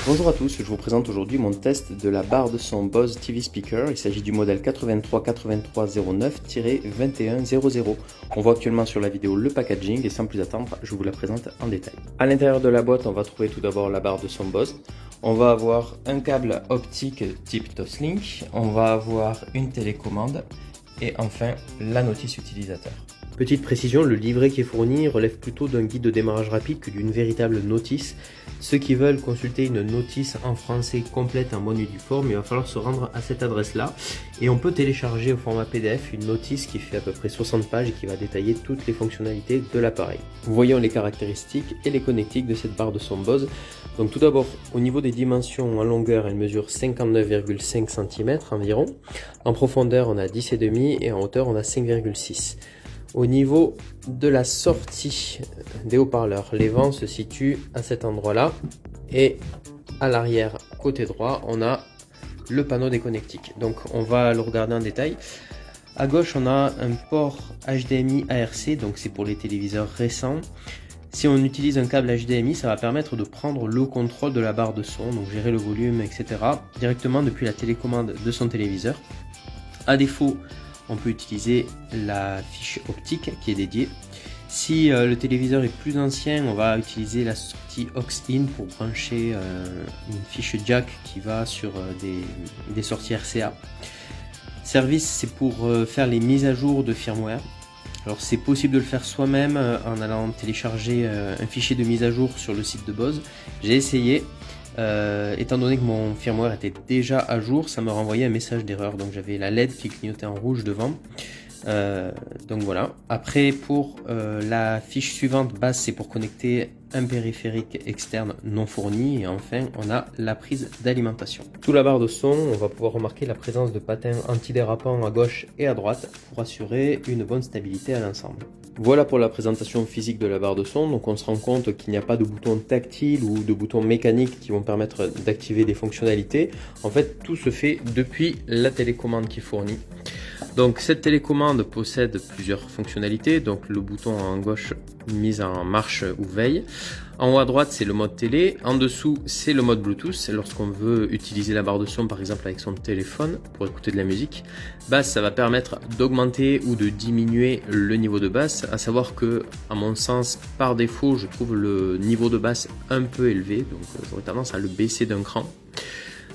Bonjour à tous, je vous présente aujourd'hui mon test de la barre de son Bose TV Speaker. Il s'agit du modèle 838309-2100. On voit actuellement sur la vidéo le packaging et sans plus attendre, je vous la présente en détail. À l'intérieur de la boîte, on va trouver tout d'abord la barre de son Bose. On va avoir un câble optique type Toslink, on va avoir une télécommande et enfin la notice utilisateur. Petite précision, le livret qui est fourni relève plutôt d'un guide de démarrage rapide que d'une véritable notice. Ceux qui veulent consulter une notice en français complète en bonne et due forme, il va falloir se rendre à cette adresse-là. Et on peut télécharger au format PDF une notice qui fait à peu près 60 pages et qui va détailler toutes les fonctionnalités de l'appareil. Voyons les caractéristiques et les connectiques de cette barre de son Bose. Donc tout d'abord, au niveau des dimensions, en longueur, elle mesure 59,5 cm environ. En profondeur, on a 10,5 et en hauteur, on a 5,6. Au niveau de la sortie des haut-parleurs, les vents se situent à cet endroit-là et à l'arrière côté droit, on a le panneau des connectiques. Donc on va le regarder en détail. À gauche, on a un port HDMI ARC, donc c'est pour les téléviseurs récents. Si on utilise un câble HDMI, ça va permettre de prendre le contrôle de la barre de son, donc gérer le volume, etc. directement depuis la télécommande de son téléviseur. À défaut, on peut utiliser la fiche optique qui est dédiée. Si le téléviseur est plus ancien, on va utiliser la sortie aux-in pour brancher une fiche jack qui va sur des sorties RCA. Service, c'est pour faire les mises à jour de firmware. Alors c'est possible de le faire soi-même en allant télécharger un fichier de mise à jour sur le site de Bose. J'ai essayé. Étant donné que mon firmware était déjà à jour, ça me renvoyait un message d'erreur, donc j'avais la LED qui clignotait en rouge devant. Donc voilà. Après, pour la fiche suivante, base, c'est pour connecter un périphérique externe non fourni, et enfin on a la prise d'alimentation. Sous la barre de son, on va pouvoir remarquer la présence de patins antidérapants à gauche et à droite pour assurer une bonne stabilité à l'ensemble. Voilà pour la présentation physique de la barre de son. Donc on se rend compte qu'il n'y a pas de bouton tactile ou de boutons mécaniques qui vont permettre d'activer des fonctionnalités. En fait, tout se fait depuis la télécommande qui est fournie. Donc cette télécommande possède plusieurs fonctionnalités. Donc le bouton en gauche, mise en marche ou veille. En haut à droite, c'est le mode télé. En dessous, c'est le mode Bluetooth. Lorsqu'on veut utiliser la barre de son, par exemple avec son téléphone pour écouter de la musique. Basse, ça va permettre d'augmenter ou de diminuer le niveau de basse. À savoir que, à mon sens, par défaut, je trouve le niveau de basse un peu élevé. Donc j'aurais tendance à le baisser d'un cran.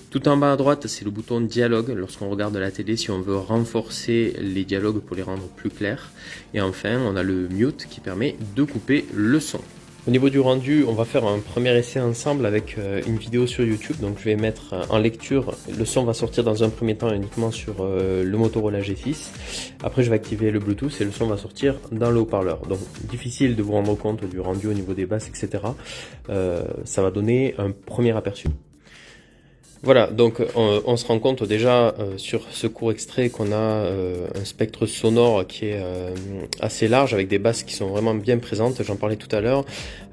Tout en bas à droite, c'est le bouton dialogue lorsqu'on regarde la télé, si on veut renforcer les dialogues pour les rendre plus clairs. Et enfin, on a le mute qui permet de couper le son. Au niveau du rendu, on va faire un premier essai ensemble avec une vidéo sur YouTube. Donc je vais mettre en lecture, le son va sortir dans un premier temps uniquement sur le Motorola G6. Après je vais activer le Bluetooth et le son va sortir dans le haut-parleur. Donc difficile de vous rendre compte du rendu au niveau des basses, etc. Ça va donner un premier aperçu. Voilà, donc on se rend compte déjà sur ce court extrait qu'on a un spectre sonore qui est assez large avec des basses qui sont vraiment bien présentes, j'en parlais tout à l'heure.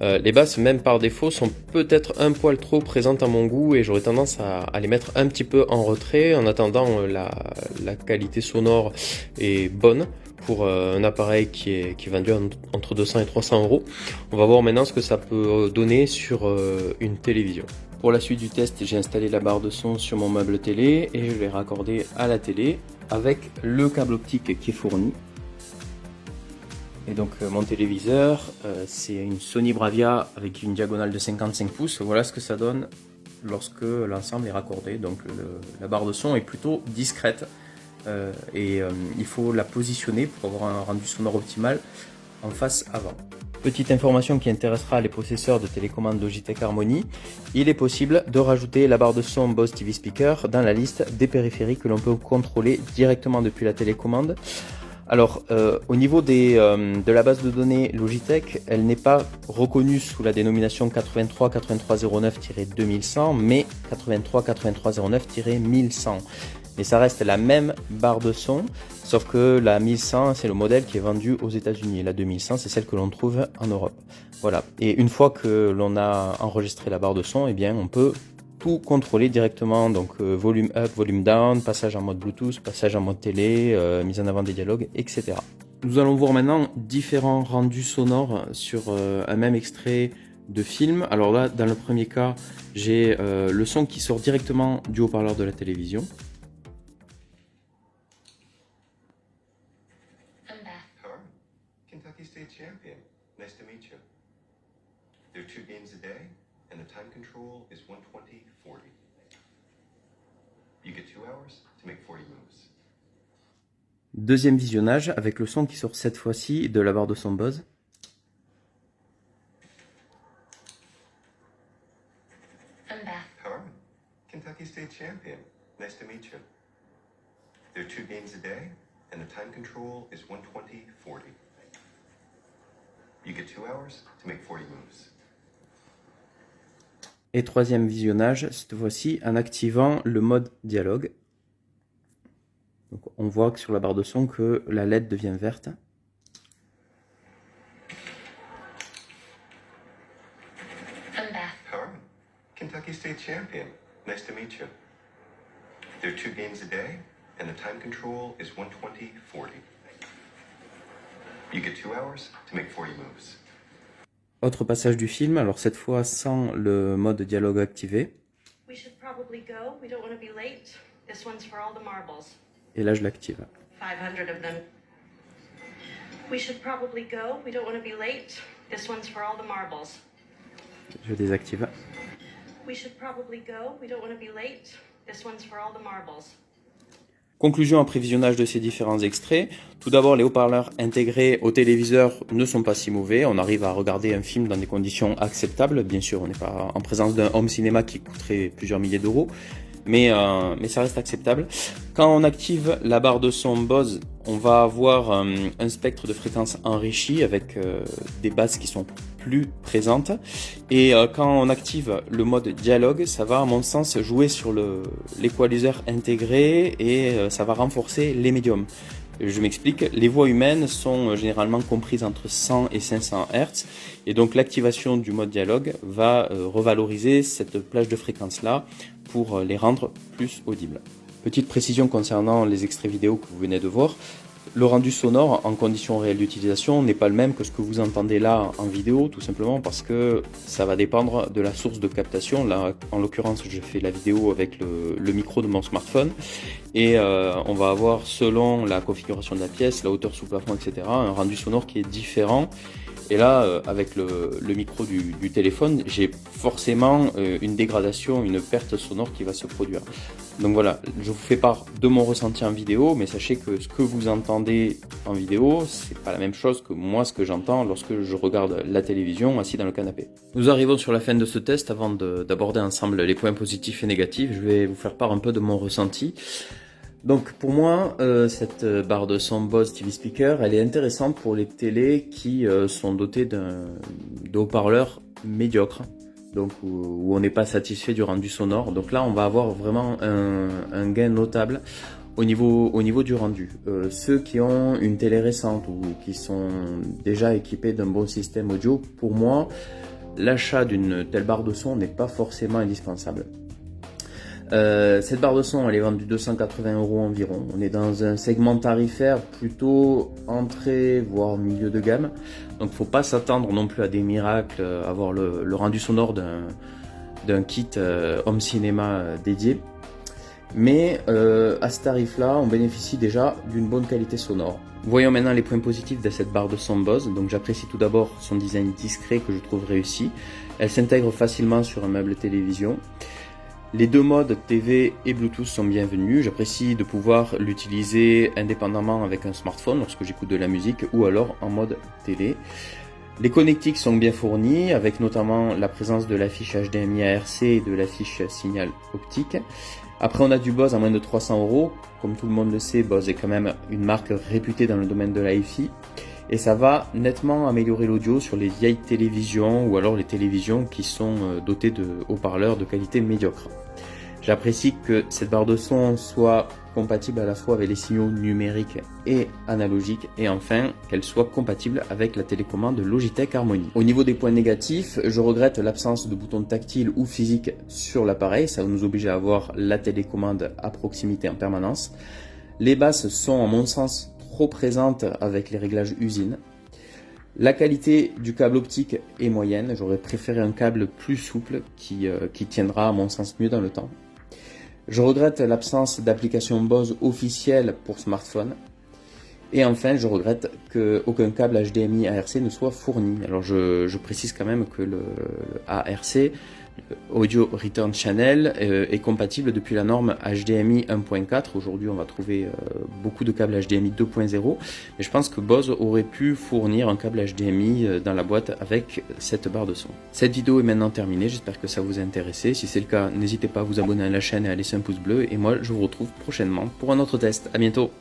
Les basses, même par défaut, sont peut-être un poil trop présentes à mon goût et j'aurais tendance à les mettre un petit peu en retrait. En attendant, la qualité sonore est bonne pour un appareil qui est vendu entre 200 et 300 euros. On va voir maintenant ce que ça peut donner sur une télévision. Pour la suite du test, j'ai installé la barre de son sur mon meuble télé et je l'ai raccordé à la télé avec le câble optique qui est fourni. Et donc mon téléviseur, c'est une Sony Bravia avec une diagonale de 55 pouces. Voilà ce que ça donne lorsque l'ensemble est raccordé. Donc la barre de son est plutôt discrète et il faut la positionner pour avoir un rendu sonore optimal en face avant. Petite information qui intéressera les possesseurs de télécommande Logitech Harmony, il est possible de rajouter la barre de son Bose TV Speaker dans la liste des périphériques que l'on peut contrôler directement depuis la télécommande. Alors au niveau de la base de données Logitech, elle n'est pas reconnue sous la dénomination 838309-2100 mais 838309-1100. Mais ça reste la même barre de son, sauf que la 1100 c'est le modèle qui est vendu aux États-Unis et la 2100 c'est celle que l'on trouve en Europe. Voilà. Et une fois que l'on a enregistré la barre de son, eh bien on peut tout contrôler directement, donc volume up, volume down, passage en mode Bluetooth, passage en mode télé, mise en avant des dialogues, etc. Nous allons voir maintenant différents rendus sonores sur un même extrait de film. Alors là, dans le premier cas, j'ai le son qui sort directement du haut-parleur de la télévision. Kentucky State Champion. Nice to meet you. There are 2 games a day, and the time control is 1:20:40. You get 2 hours to make 40 moves. Deuxième visionnage avec le son qui sort cette fois-ci de la barre de son Bose. Carmen, Kentucky State Champion. Nice to meet you. There are 2 games a day, and the time control is 1:20:40. You get 2 hours to make 40 moves. Et troisième visionnage, cette fois-ci en activant le mode dialogue. Donc on voit que sur la barre de son que la LED devient verte. Carmen, Kentucky State Champion. Nice to meet you. There are 2 games a day, and the time control is 1:20:40. You get 2 hours to make 40 moves. Autre passage du film, alors cette fois sans le mode dialogue activé. We should probably go. We don't want to be late. This one's for all the marbles. Et là je l'active. 500 of them. We should probably go. We don't want to be late. This one's for all the marbles. Je désactive. We should probably go. We don't want to be late. This one's for all the marbles. Conclusion après visionnage de ces différents extraits. Tout d'abord, les haut-parleurs intégrés au téléviseur ne sont pas si mauvais. On arrive à regarder un film dans des conditions acceptables. Bien sûr, on n'est pas en présence d'un home cinéma qui coûterait plusieurs milliers d'euros. Mais ça reste acceptable. Quand on active la barre de son Bose, on va avoir un spectre de fréquences enrichi avec des basses qui sont plus présentes. Et quand on active le mode dialogue, ça va à mon sens jouer sur l'équaliseur intégré et ça va renforcer les médiums. Je m'explique, les voix humaines sont généralement comprises entre 100 et 500 Hz et donc l'activation du mode dialogue va revaloriser cette plage de fréquences-là pour les rendre plus audibles. Petite précision concernant les extraits vidéo que vous venez de voir, le rendu sonore en conditions réelles d'utilisation n'est pas le même que ce que vous entendez là en vidéo, tout simplement parce que ça va dépendre de la source de captation. Là, en l'occurrence, je fais la vidéo avec le micro de mon smartphone et on va avoir, selon la configuration de la pièce, la hauteur sous plafond, etc., un rendu sonore qui est différent. Et là, avec le micro du téléphone, j'ai forcément une dégradation, une perte sonore qui va se produire. Donc voilà, je vous fais part de mon ressenti en vidéo, mais sachez que ce que vous entendez en vidéo, c'est pas la même chose que moi ce que j'entends lorsque je regarde la télévision assis dans le canapé. Nous arrivons sur la fin de ce test. Avant d'aborder ensemble les points positifs et négatifs, je vais vous faire part un peu de mon ressenti. Donc pour moi, cette barre de son Bose TV Speaker, elle est intéressante pour les télés qui sont dotées de haut-parleurs médiocres, donc où on n'est pas satisfait du rendu sonore. Donc là, on va avoir vraiment un gain notable au niveau du rendu. Ceux qui ont une télé récente ou qui sont déjà équipés d'un bon système audio, pour moi, l'achat d'une telle barre de son n'est pas forcément indispensable. Cette barre de son, elle est vendue 280 € environ. On est dans un segment tarifaire plutôt entrée, voire milieu de gamme. Donc faut pas s'attendre non plus à des miracles, avoir le rendu sonore d'un kit home cinéma dédié. Mais à ce tarif-là, on bénéficie déjà d'une bonne qualité sonore. Voyons maintenant les points positifs de cette barre de son Bose. Donc j'apprécie tout d'abord son design discret que je trouve réussi. Elle s'intègre facilement sur un meuble télévision. Les deux modes TV et Bluetooth sont bienvenus. J'apprécie de pouvoir l'utiliser indépendamment avec un smartphone lorsque j'écoute de la musique ou alors en mode télé. Les connectiques sont bien fournis avec notamment la présence de l'affiche HDMI ARC et de l'affiche signal optique. Après, on a du Bose à moins de 300 €. Comme tout le monde le sait, Bose est quand même une marque réputée dans le domaine de la hi-fi. Et ça va nettement améliorer l'audio sur les vieilles télévisions ou alors les télévisions qui sont dotées de haut-parleurs de qualité médiocre. J'apprécie que cette barre de son soit compatible à la fois avec les signaux numériques et analogiques et enfin qu'elle soit compatible avec la télécommande Logitech Harmony. Au niveau des points négatifs, je regrette l'absence de boutons tactiles ou physiques sur l'appareil, ça nous oblige à avoir la télécommande à proximité en permanence. Les basses sont à mon sens trop présentes avec les réglages usine. La qualité du câble optique est moyenne, j'aurais préféré un câble plus souple qui tiendra à mon sens mieux dans le temps. Je regrette l'absence d'application Bose officielle pour smartphone. Et enfin, je regrette qu'aucun câble HDMI ARC ne soit fourni. Alors je précise quand même que le ARC, Audio Return Channel, est compatible depuis la norme HDMI 1.4. Aujourd'hui, on va trouver beaucoup de câbles HDMI 2.0. Mais je pense que Bose aurait pu fournir un câble HDMI dans la boîte avec cette barre de son. Cette vidéo est maintenant terminée. J'espère que ça vous a intéressé. Si c'est le cas, n'hésitez pas à vous abonner à la chaîne et à laisser un pouce bleu. Et moi, je vous retrouve prochainement pour un autre test. À bientôt!